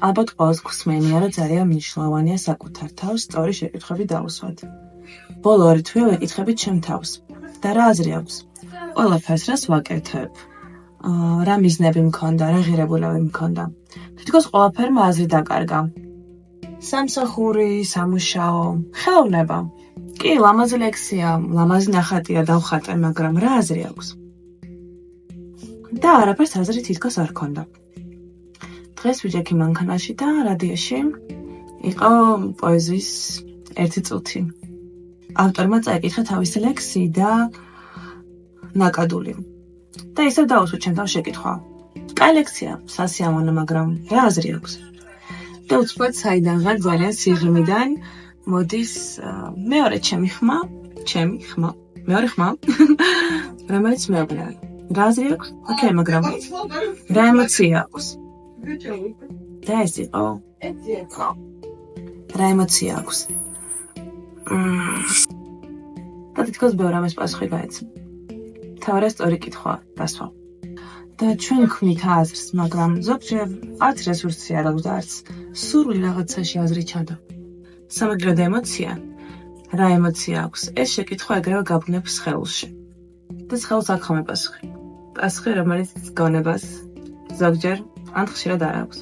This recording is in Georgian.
ალბათ ყველას გვსმენია, რომ ძალიან მნიშვნელოვანია საკუთარ თავს სწორი შეკითხვები დავუსვათ. ბოლო 2 თვე ვეკითხებით ჩემ თავს და რა აზრი აქვს? ყველაფერს რას ვაკეთებ? რა მიზნები მქონდა, რა ღირებულებები მქონდა? თითქოს ყველაფერმა აზრი დაკარგა. სამსახური, სამუშაო, ხელოვნება. კი, ლამაზი ლექსია, ლამაზი ნახატია დავხატე, მაგრამ რა აზრი აქვს? და არაფერს აზრი თითქოს არ ჰქონდა. დღეს ვიჯექი მანქანაში და რადიოში იყო პოეზიის 1 წუთი. ავტორმა წაიკითხა თავისი ლექსი და ნაკადული. და ისევ დაუსვა ჩემ თავს შეკითხვა. კაი ლექსია, სასიამოვნო, მაგრამ რა აზრი აქვს? და უცბად საიდანღარ ძალიან სიღრმიდან მოდის მეორე ხმა, რომელიც მეუბნება. რა აზრი აქვს? ოკეი, მაგრამ რა ემოცია აქვს? და ეს იყო. რა ემოცია აქვს? და თითქოს ბევრ ამას პასუხი გაეცა. თავარა სწორი კითხვა დასვა. და ჩვენ გვქნით აზრს, მაგრამ ზოგჯერ არც რესურსი არ აქვს და არც სურვილი რაღაცაში აზრი ჩადო. სამაგიეროდ ემოცია, რა ემოცია აქვს? ეს შეკითხვა ეგრევე გაბრუნებს სხეულში. და სხეულს აქვს ხოლმე პასუხი. პასუხი, რომელიც გონებას ზოგჯერ ან ხშირად არ აქვს.